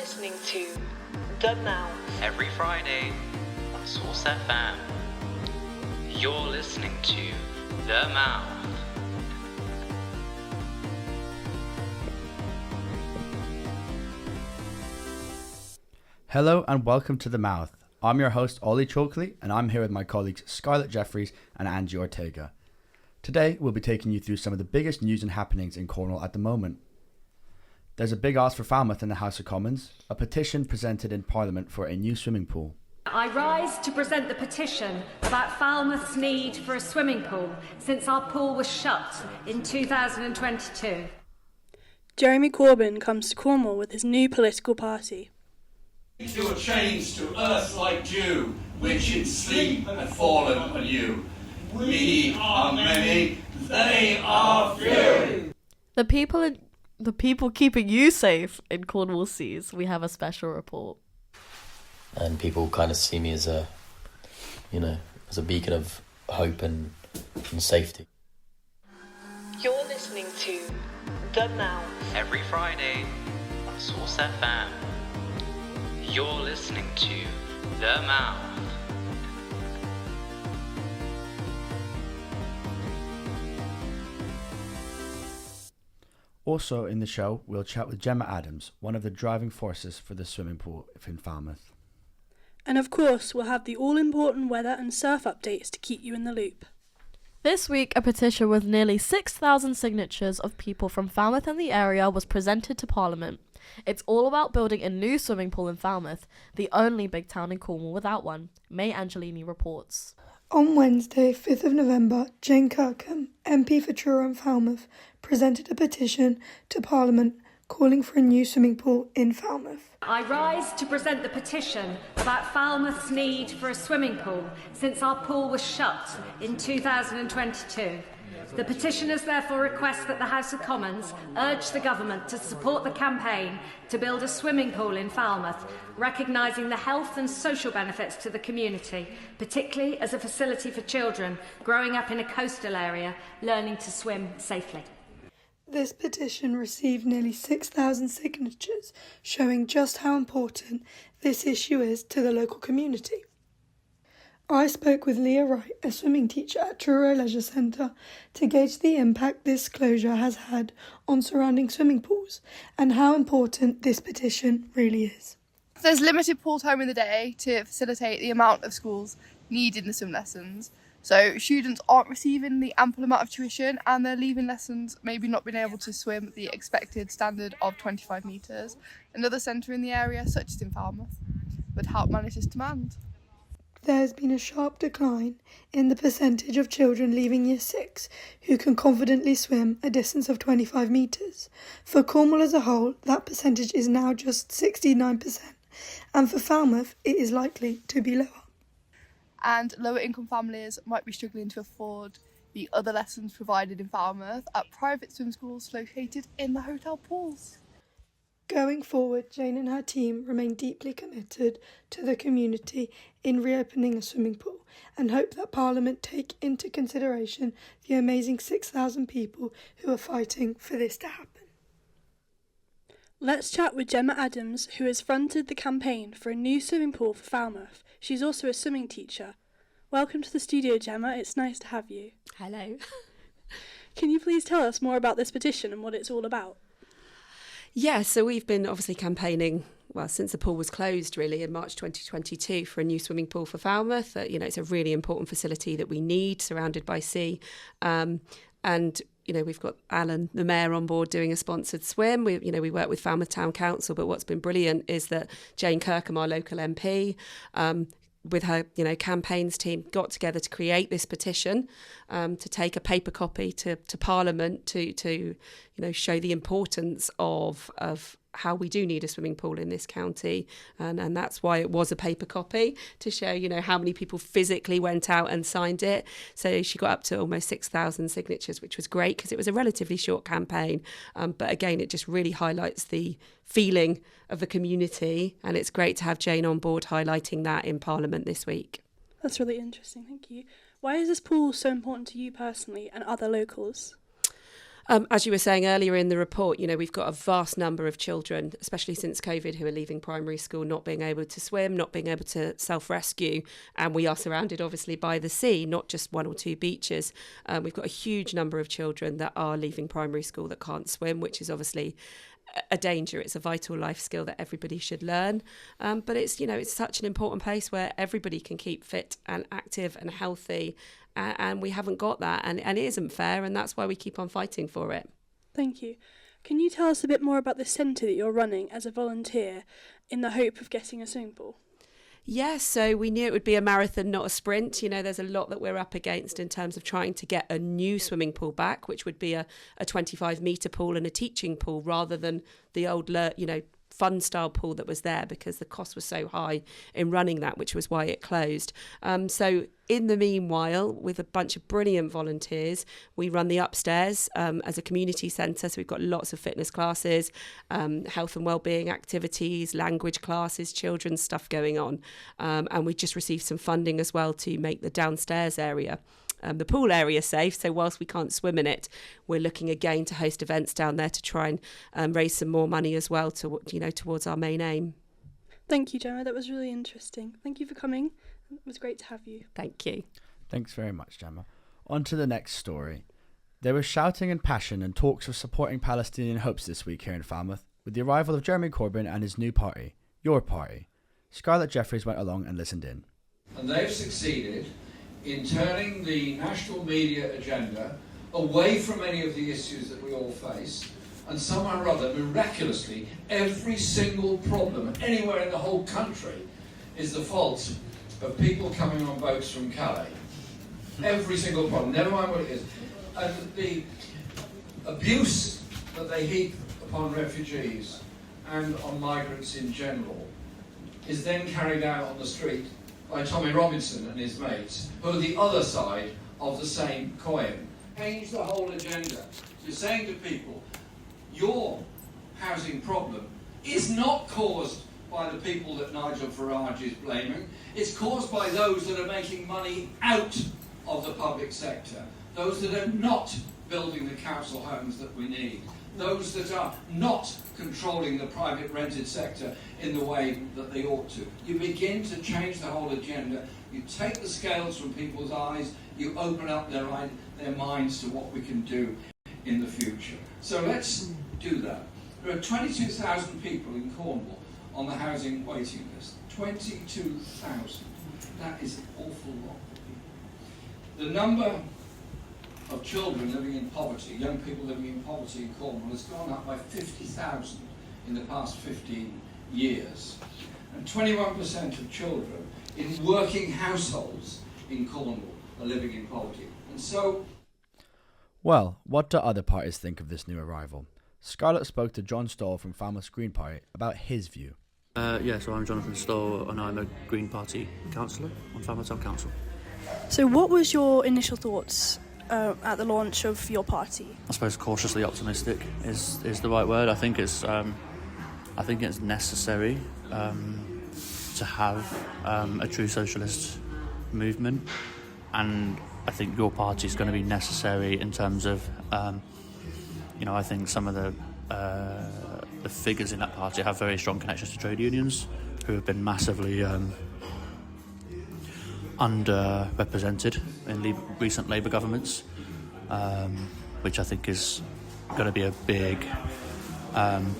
listening to The Mouth. Every Friday on Source FM. You're listening to The Mouth. Hello and welcome to The Mouth. I'm your host Ollie Chalkley and I'm here with my colleagues Scarlett Jeffries and Angie Ortega. Today we'll be taking you through some of the biggest news and happenings in Cornwall at the moment. There's a big ask for Falmouth in the House of Commons, a petition presented in Parliament for a new swimming pool. I rise to present the petition about Falmouth's need for a swimming pool since our pool was shut in 2022. Jeremy Corbyn comes to Cornwall with his new political party. You are chains to earth like dew, which in sleep have fallen on you. We are many, they are few. The people keeping you safe in Cornwall seas. We have a special report. And people kind of see me as a beacon of hope and safety. You're listening to The Mouth. Every Friday on Source FM. You're listening to The Mouth. Also in the show, we'll chat with Gemma Adams, one of the driving forces for the swimming pool in Falmouth. And of course, we'll have the all-important weather and surf updates to keep you in the loop. This week, a petition with nearly 6,000 signatures of people from Falmouth and the area was presented to Parliament. It's all about building a new swimming pool in Falmouth, the only big town in Cornwall without one. May Angelini reports. On Wednesday, 5th of November, Jane Kirkham, MP for Truro and Falmouth, presented a petition to Parliament calling for a new swimming pool in Falmouth. I rise to present the petition about Falmouth's need for a swimming pool since our pool was shut in 2022. The petitioners therefore request that the House of Commons urge the government to support the campaign to build a swimming pool in Falmouth, recognising the health and social benefits to the community, particularly as a facility for children growing up in a coastal area learning to swim safely. This petition received nearly 6,000 signatures, showing just how important this issue is to the local community. I spoke with Leah Wright, a swimming teacher at Truro Leisure Centre, to gauge the impact this closure has had on surrounding swimming pools and how important this petition really is. There's limited pool time in the day to facilitate the amount of schools needing the swim lessons. So students aren't receiving the ample amount of tuition and they're leaving lessons maybe not being able to swim the expected standard of 25 metres. Another centre in the area, such as in Falmouth, would help manage this demand. There has been a sharp decline in the percentage of children leaving Year 6 who can confidently swim a distance of 25 metres. For Cornwall as a whole, that percentage is now just 69%, and for Falmouth, it is likely to be lower. And lower income families might be struggling to afford the other lessons provided in Falmouth at private swim schools located in the hotel pools. Going forward, Jane and her team remain deeply committed to the community in reopening a swimming pool and hope that Parliament take into consideration the amazing 6,000 people who are fighting for this to happen. Let's chat with Gemma Adams, who has fronted the campaign for a new swimming pool for Falmouth. She's also a swimming teacher. Welcome to the studio, Gemma. It's nice to have you. Hello. Can you please tell us more about this petition and what it's all about? Yeah, so we've been obviously campaigning, since the pool was closed really in March 2022 for a new swimming pool for Falmouth. It's a really important facility that we need, surrounded by sea. We've got Alan, the mayor, on board doing a sponsored swim. We work with Falmouth Town Council, but what's been brilliant is that Jane Kirkham, our local MP, with her, campaigns team, got together to create this petition, to take a paper copy to Parliament to show the importance of how we do need a swimming pool in this county, and that's why it was a paper copy, to show how many people physically went out and signed it. So she got up to almost 6,000 signatures, which was great because it was a relatively short campaign, but again it just really highlights the feeling of the community, and it's great to have Jane on board highlighting that in Parliament this week. That's really interesting, thank you. Why is this pool so important to you personally and other locals? As you were saying earlier in the report, we've got a vast number of children, especially since COVID, who are leaving primary school, not being able to swim, not being able to self-rescue. And we are surrounded, obviously, by the sea, not just one or two beaches. We've got a huge number of children that are leaving primary school that can't swim, which is obviously a danger. It's a vital life skill that everybody should learn. But it's such an important place where everybody can keep fit and active and healthy. And we haven't got that, and it isn't fair, and that's why we keep on fighting for it. Thank you. Can you tell us a bit more about the centre that you're running as a volunteer in the hope of getting a swimming pool? Yes, so we knew it would be a marathon, not a sprint. There's a lot that we're up against in terms of trying to get a new swimming pool back, which would be a 25-metre pool and a teaching pool rather than the old, fun style pool that was there, because the cost was so high in running that, which was why it closed. So in the meanwhile, with a bunch of brilliant volunteers, we run the upstairs as a community centre. So we've got lots of fitness classes, health and wellbeing activities, language classes, children's stuff going on. And we just received some funding as well to make the downstairs area, the pool area, safe. So whilst we can't swim in it, we're looking again to host events down there to try and raise some more money as well towards our main aim. Thank you, Gemma. That was really interesting. Thank you for coming. It was great to have you. Thank you. Thanks very much, Gemma. On to the next story. There was shouting and passion and talks of supporting Palestinian hopes this week here in Falmouth with the arrival of Jeremy Corbyn and his new party, Your Party. Scarlett Jeffries went along and listened in. And they've succeeded in turning the national media agenda away from many of the issues that we all face, and somehow or other, miraculously, every single problem anywhere in the whole country is the fault of people coming on boats from Calais. Every single problem, never mind what it is. And the abuse that they heap upon refugees and on migrants in general is then carried out on the street by Tommy Robinson and his mates, who are the other side of the same coin. Change the whole agenda. You're saying to people, your housing problem is not caused by the people that Nigel Farage is blaming. It's caused by those that are making money out of the public sector, those that are not building the council homes that we need, those that are not controlling the private rented sector in the way that they ought to. You begin to change the whole agenda. You take the scales from people's eyes. You open up their minds to what we can do in the future. So let's do that. There are 22,000 people in Cornwall on the housing waiting list. 22,000. That is an awful lot of people. The number of children living in poverty, young people living in poverty in Cornwall, has gone up by 50,000 in the past 15 years. And 21% of children in working households in Cornwall are living in poverty. And so... Well, what do other parties think of this new arrival? Scarlett spoke to John Stoll from Falmouth's Green Party about his view. So I'm Jonathan Stoll and I'm a Green Party councillor on Falmouth Town Council. So what was your initial thoughts at the launch of your party? I suppose cautiously optimistic is the right word. I think it's necessary to have a true socialist movement, and I think your party is going to be necessary in terms of I think some of the figures in that party have very strong connections to trade unions who have been massively underrepresented in recent Labour governments, which I think is going to be a big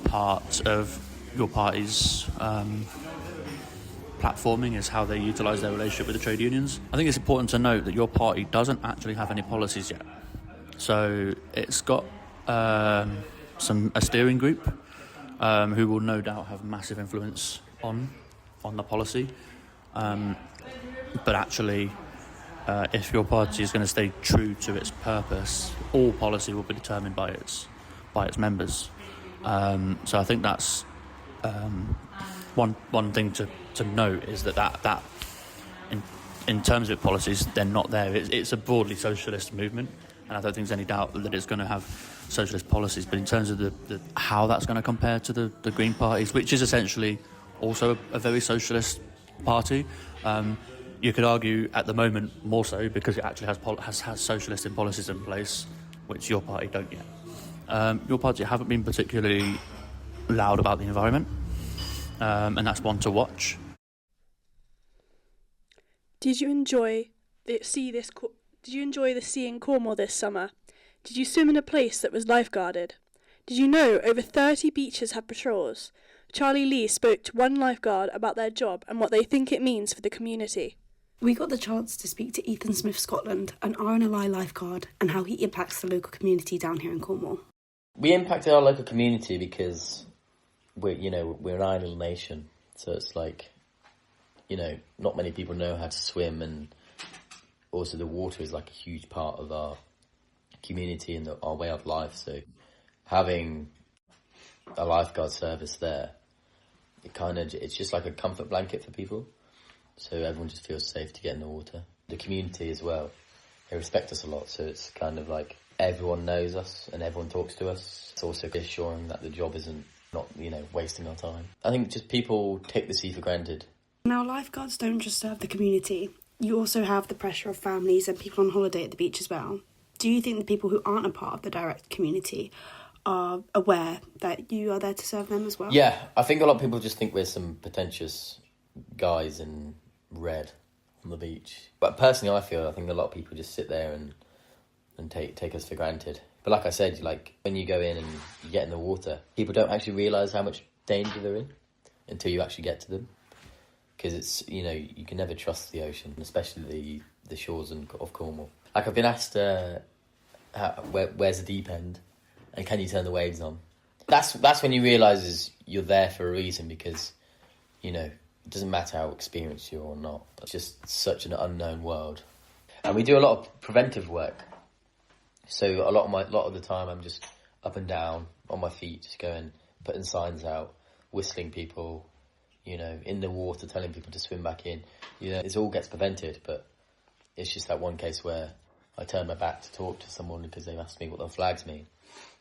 part of your party's platforming, is how they utilise their relationship with the trade unions. I think it's important to note that your party doesn't actually have any policies yet. So it's got a steering group who will no doubt have massive influence on the policy. But actually, if your party is going to stay true to its purpose, all policy will be determined by its members. So I think that's one thing to note, is that in terms of policies, they're not there. It's a broadly socialist movement, and I don't think there's any doubt that it's going to have socialist policies. But in terms of the how that's going to compare to the Green parties, which is essentially also a very socialist party, you could argue at the moment more so because it actually has socialist policies in place, which your party don't yet. Your party haven't been particularly loud about the environment, and that's one to watch. Did you enjoy the sea in Cornwall this summer? Did you swim in a place that was lifeguarded? Did you know over 30 beaches have patrols? Charlie Lee spoke to one lifeguard about their job and what they think it means for the community. We got the chance to speak to Ethan Smith Scotland, an RNLI lifeguard, and how he impacts the local community down here in Cornwall. We impacted our local community because we're an island nation, so it's like, not many people know how to swim, and also the water is like a huge part of our community and our way of life. So having a lifeguard service there, it's just like a comfort blanket for people. So everyone just feels safe to get in the water. The community as well, they respect us a lot. So it's kind of like everyone knows us and everyone talks to us. It's also reassuring that the job isn't not wasting our time. I think just people take the sea for granted. Now, lifeguards don't just serve the community. You also have the pressure of families and people on holiday at the beach as well. Do you think the people who aren't a part of the direct community are aware that you are there to serve them as well? Yeah, I think a lot of people just think we're some pretentious guys in red on the beach. But personally, I think a lot of people just sit there and take us for granted. But like I said, when you go in and you get in the water, people don't actually realise how much danger they're in until you actually get to them. Because it's, you can never trust the ocean, especially the shores of Cornwall. I've been asked, where's the deep end? And can you turn the waves on? That's when you realise you're there for a reason, because, it doesn't matter how experienced you are or not. It's just such an unknown world. And we do a lot of preventive work. So a lot of the time I'm just up and down on my feet, just going, putting signs out, whistling people, in the water, telling people to swim back in. It all gets prevented, but it's just that one case where I turn my back to talk to someone because they've asked me what the flags mean.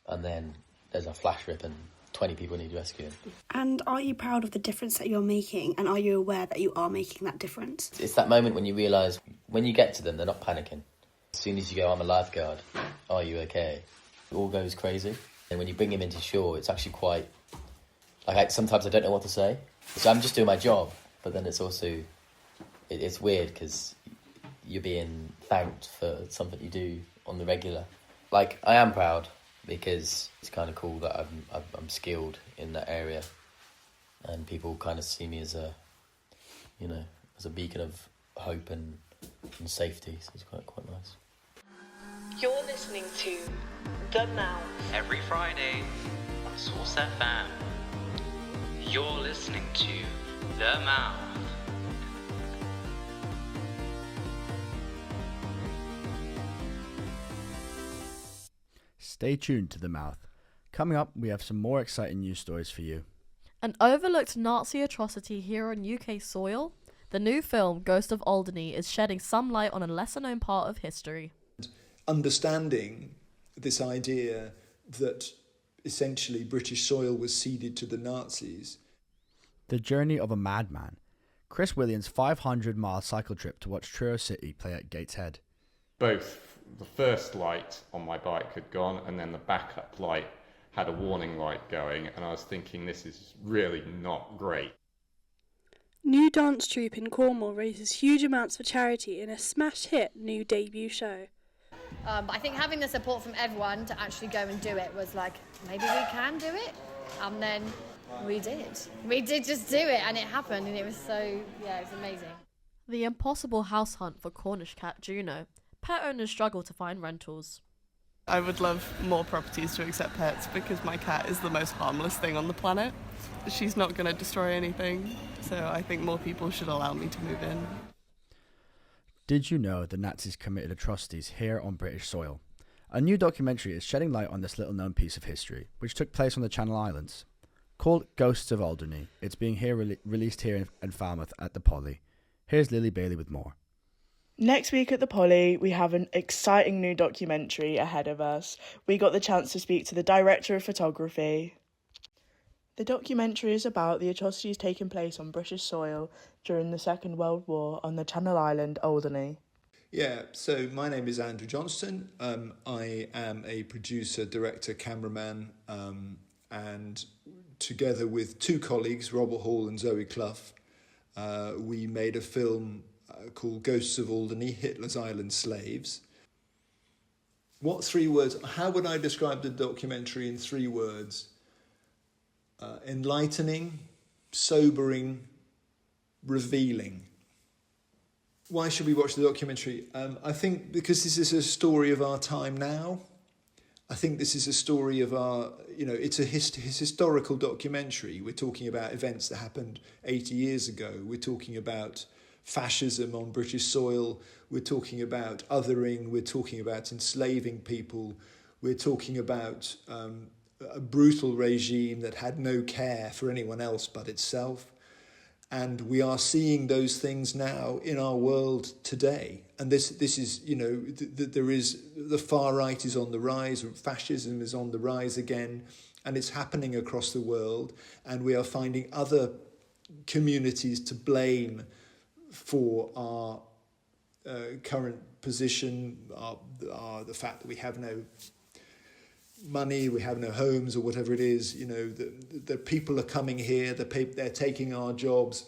And then there's a flash rip and 20 people need rescuing. And are you proud of the difference that you're making, and are you aware that you are making that difference? It's that moment when you realise, when you get to them, they're not panicking. As soon as you go, I'm a lifeguard, are you okay? It all goes crazy. And when you bring him into shore, it's actually quite... sometimes I don't know what to say. So I'm just doing my job, but then it's also... It's weird because you're being thanked for something you do on the regular. I am proud because it's kind of cool that I'm skilled in that area, and people kind of see me as a beacon of hope and safety. So it's quite nice. You're listening to The Mouth. Every Friday on Source FM. You're listening to The Mouth. Stay tuned to The Mouth. Coming up, we have some more exciting news stories for you. An overlooked Nazi atrocity here on UK soil? The new film, Ghost of Alderney, is shedding some light on a lesser-known part of history. Understanding this idea that essentially British soil was ceded to the Nazis. The journey of a madman. Chris Williams' 500-mile cycle trip to watch Truro City play at Gateshead. Both the first light on my bike had gone, and then the backup light had a warning light going, and I was thinking, this is really not great. New dance troupe in Cornwall raises huge amounts for charity in a smash hit new debut show. But I think having the support from everyone to actually go and do it was like, maybe we can do it. And then we did. We did just do it, and it happened, and it was it was amazing. The impossible house hunt for Cornish cat Juno. Pet owners struggle to find rentals. I would love more properties to accept pets because my cat is the most harmless thing on the planet. She's not going to destroy anything, so I think more people should allow me to move in. Did you know the Nazis committed atrocities here on British soil? A new documentary is shedding light on this little-known piece of history, which took place on the Channel Islands. Called Ghosts of Alderney, it's being released here in Falmouth at the Poly. Here's Lily Bailey with more. Next week at the Poly, we have an exciting new documentary ahead of us. We got the chance to speak to the director of photography. The documentary is about the atrocities taking place on British soil during the Second World War on the Channel Island, Alderney. Yeah, so my name is Andrew Johnston. I am a producer, director, cameraman, and together with two colleagues, Robert Hall and Zoe Clough, we made a film called Ghosts of Alderney, Hitler's Island Slaves. What 3 words? How would I describe the documentary in 3 words? Enlightening, sobering, revealing. Why should we watch the documentary? I think because this is a story of our time now. I think this is a story of our, it's a historical documentary. We're talking about events that happened 80 years ago. We're talking about fascism on British soil. We're talking about othering. We're talking about enslaving people. We're talking about a brutal regime that had no care for anyone else but itself. And we are seeing those things now in our world today. And this is, there is, the far right is on the rise, fascism is on the rise again, and it's happening across the world. And we are finding other communities to blame for our current position, the fact that we have no money, we have no homes, or whatever it is. The people are coming here, they're taking our jobs.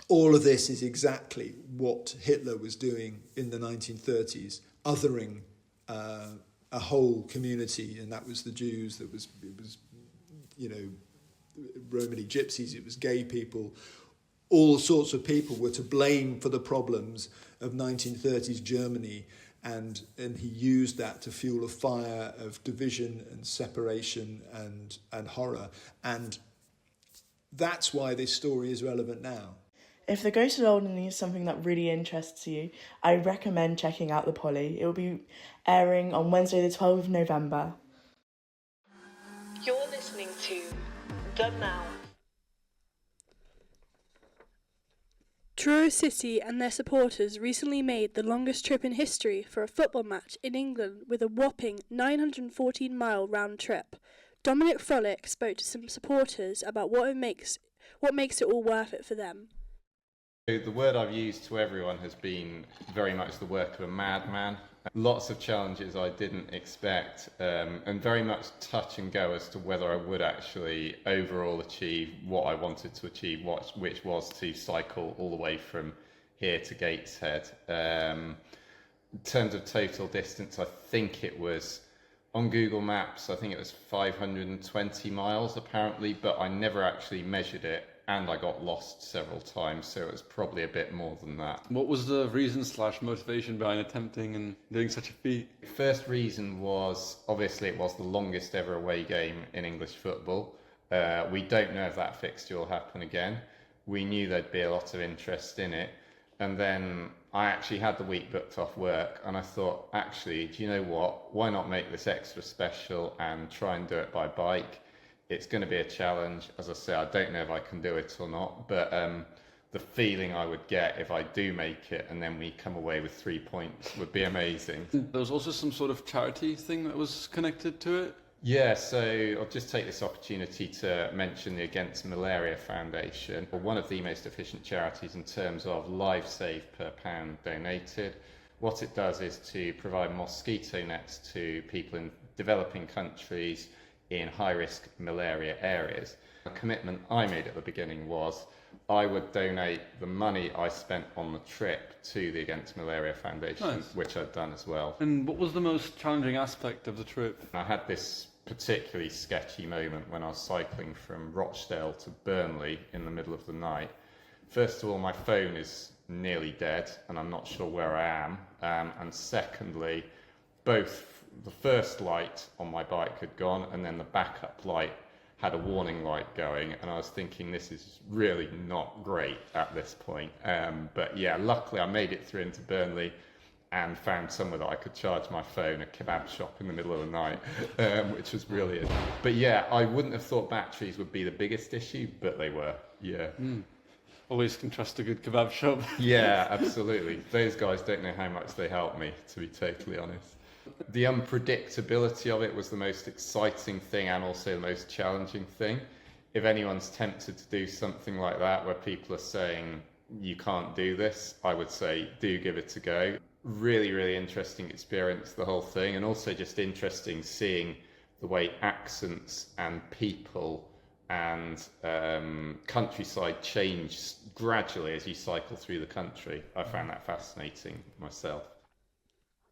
All of this is exactly what Hitler was doing in the 1930s, othering a whole community, and that was the Jews. It was Romany gypsies, it was gay people. All sorts of people were to blame for the problems of 1930s Germany. And he used that to fuel a fire of division and separation and horror. And that's why this story is relevant now. If the Ghost of Alderney is something that really interests you, I recommend checking out The Polly. It will be airing on Wednesday the 12th of November. You're listening to The Mouth. Truro City and their supporters recently made the longest trip in history for a football match in England with a whopping 914-mile round trip. Dominic Frolick spoke to some supporters about what makes it all worth it for them. The word I've used to everyone has been very much the work of a madman. Lots of challenges I didn't expect, and very much touch and go as to whether I would actually overall achieve what I wanted to achieve, which was to cycle all the way from here to Gateshead. In terms of total distance, I think it was, on Google Maps, I think it was 520 miles apparently, but I never actually measured it. And I got lost several times, so it was probably a bit more than that. What was the reason / motivation behind attempting and doing such a feat? First reason was, obviously, it was the longest ever away game in English football. We don't know if that fixture will happen again. We knew there'd be a lot of interest in it. And then I actually had the week booked off work, and I thought, actually, do you know what? Why not make this extra special and try and do it by bike? It's going to be a challenge. As I say, I don't know if I can do it or not, but the feeling I would get if I do make it and then we come away with 3 points would be amazing. There was also some sort of charity thing that was connected to it? Yeah, so I'll just take this opportunity to mention the Against Malaria Foundation, one of the most efficient charities in terms of lives saved per pound donated. What it does is to provide mosquito nets to people in developing countries in high-risk malaria areas. A commitment I made at the beginning was I would donate the money I spent on the trip to the Against Malaria Foundation, Nice. which I'd done as well. And what was the most challenging aspect of the trip? I had this particularly sketchy moment when I was cycling from Rochdale to Burnley in the middle of the night. First of all, my phone is nearly dead and I'm not sure where I am. And secondly, both the first light on my bike had gone and then the backup light had a warning light going, and I was thinking this is really not great at this point. But yeah, luckily I made it through into Burnley and found somewhere that I could charge my phone, a kebab shop in the middle of the night, which was brilliant. But yeah, I wouldn't have thought batteries would be the biggest issue, but they were, yeah. Always can trust a good kebab shop. Yeah, absolutely. Those guys don't know how much they helped me, to be totally honest. The unpredictability of it was the most exciting thing and also the most challenging thing. If anyone's tempted to do something like that where people are saying you can't do this, I would say do give it a go. really, really interesting experience, the whole thing, and also just interesting seeing the way accents and people and countryside change gradually as you cycle through the country. I found that fascinating myself.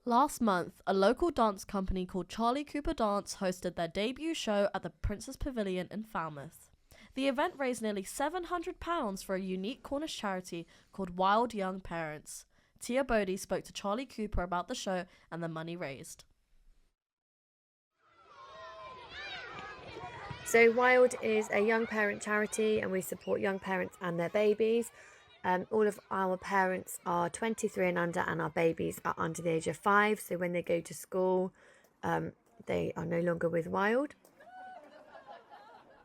Last month, a local dance company called Charlie Cooper Dance hosted their debut show at the Princess Pavilion in Falmouth. The event raised nearly £700 for a unique Cornish charity called Wild Young Parents. Tia Bodie spoke to Charlie Cooper about the show and the money raised. So Wild is a young parent charity, and we support young parents and their babies. All of our parents are 23 and under, and our babies are under the age of 5. So when they go to school, they are no longer with Wild.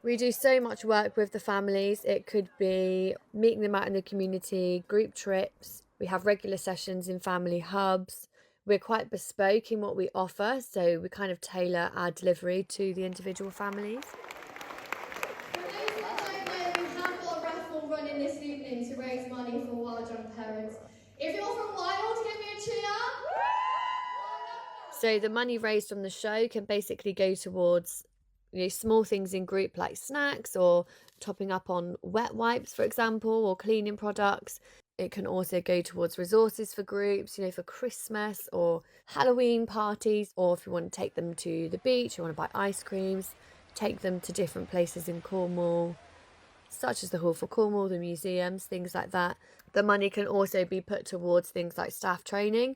We do so much work with the families. It could be meeting them out in the community, group trips. We have regular sessions in family hubs. We're quite bespoke in what we offer, so we kind of tailor our delivery to the individual families. We have got a raffle running this evening to raise money for Wild Young Parents. If you're from Wild, give me a cheer. So the money raised from the show can basically go towards small things in group like snacks or topping up on wet wipes, for example, or cleaning products. It can also go towards resources for groups, for Christmas or Halloween parties, or if you want to take them to the beach, you want to buy ice creams, take them to different places in Cornwall, such as the Hall for Cornwall, the museums, things like that. The money can also be put towards things like staff training,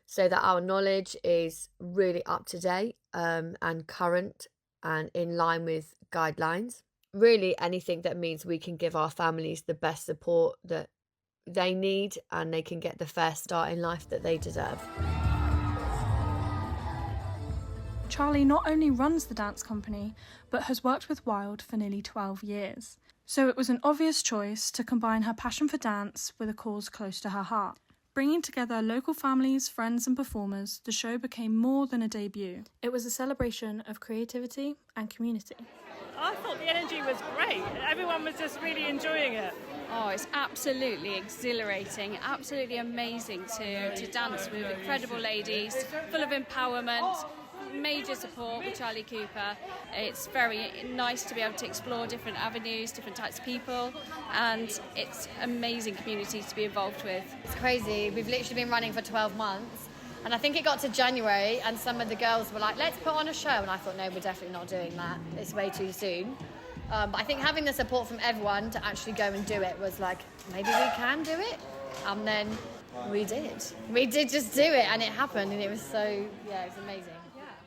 so that our knowledge is really up to date and current and in line with guidelines. Really anything that means we can give our families the best support that they need and they can get the fair start in life that they deserve. Charlie not only runs the dance company, but has worked with Wild for nearly 12 years. So it was an obvious choice to combine her passion for dance with a cause close to her heart. Bringing together local families, friends and performers, the show became more than a debut. It was a celebration of creativity and community. I thought the energy was great. Everyone was just really enjoying it. Oh, it's absolutely exhilarating, absolutely amazing to dance with incredible ladies, full of empowerment, major support with Charlie Cooper. It's very nice to be able to explore different avenues, different types of people, and it's amazing community to be involved with. It's crazy. We've literally been running for 12 months, and I think it got to January and some of the girls were like, let's put on a show, and I thought, no, we're definitely not doing that. It's way too soon. But I think having the support from everyone to actually go and do it was like, maybe we can do it, and then we did. We did just do it, and it happened, and it was so, it was amazing.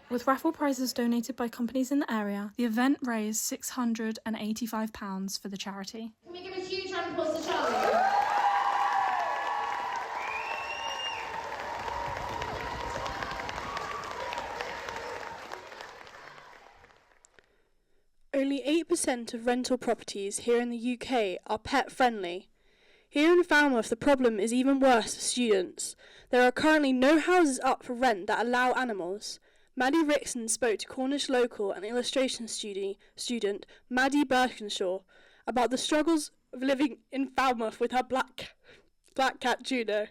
With raffle prizes donated by companies in the area, the event raised £685 for the charity. Can we give a huge round of applause to Charlie? Only 8% of rental properties here in the UK are pet friendly. Here in Falmouth, the problem is even worse for students. There are currently no houses up for rent that allow animals. Maddie Rickson spoke to Cornish local and illustration student Maddie Birkinshaw about the struggles of living in Falmouth with her black cat Juno.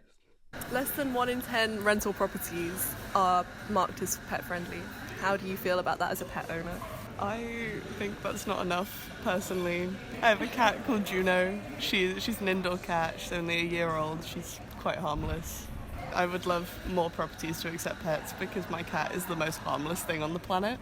Less than 1 in 10 rental properties are marked as pet friendly. How do you feel about that as a pet owner? I think that's not enough, personally. I have a cat called Juno. She's an indoor cat. She's only a year old. She's quite harmless. I would love more properties to accept pets because my cat is the most harmless thing on the planet.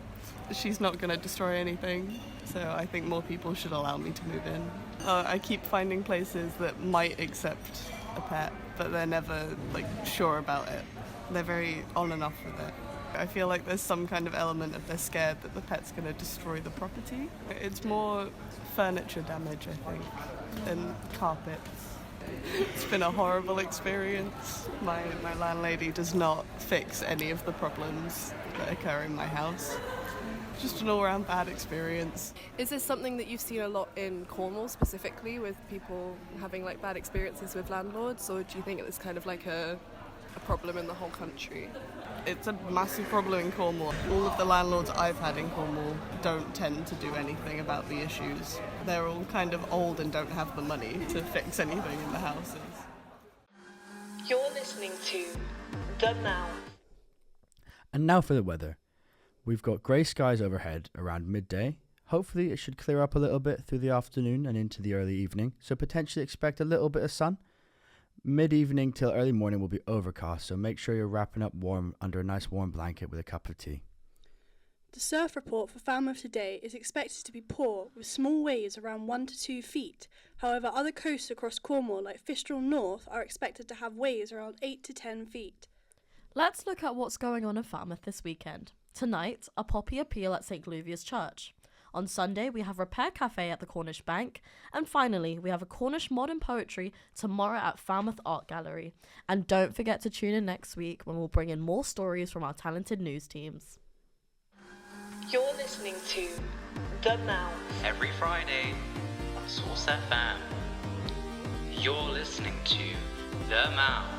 She's not going to destroy anything, so I think more people should allow me to move in. I keep finding places that might accept a pet, but they're never sure about it. They're very on and off with it. I feel like there's some kind of element of they're scared that the pet's going to destroy the property. It's more furniture damage, I think, than carpets. It's been a horrible experience. My landlady does not fix any of the problems that occur in my house. Just an all-round bad experience. Is this something that you've seen a lot in Cornwall specifically, with people having bad experiences with landlords, or do you think it's kind of like a problem in the whole country? It's a massive problem in Cornwall. All of the landlords I've had in Cornwall don't tend to do anything about the issues. They're all kind of old and don't have the money to fix anything in the houses. You're listening to The Mouth. And now for the weather. We've got grey skies overhead around midday. Hopefully it should clear up a little bit through the afternoon and into the early evening, so potentially expect a little bit of sun. Mid-evening till early morning will be overcast, so make sure you're wrapping up warm under a nice warm blanket with a cup of tea. The surf report for Falmouth today is expected to be poor, with small waves around 1 to 2 feet. However, other coasts across Cornwall, like Fistral North, are expected to have waves around 8 to 10 feet. Let's look at what's going on in Falmouth this weekend. Tonight, a poppy appeal at St. Luvia's Church. On Sunday, we have Repair Cafe at the Cornish Bank. And finally, we have a Cornish Modern Poetry tomorrow at Falmouth Art Gallery. And don't forget to tune in next week when we'll bring in more stories from our talented news teams. You're listening to The Mouth. Every Friday on Source FM. You're listening to The Mouth.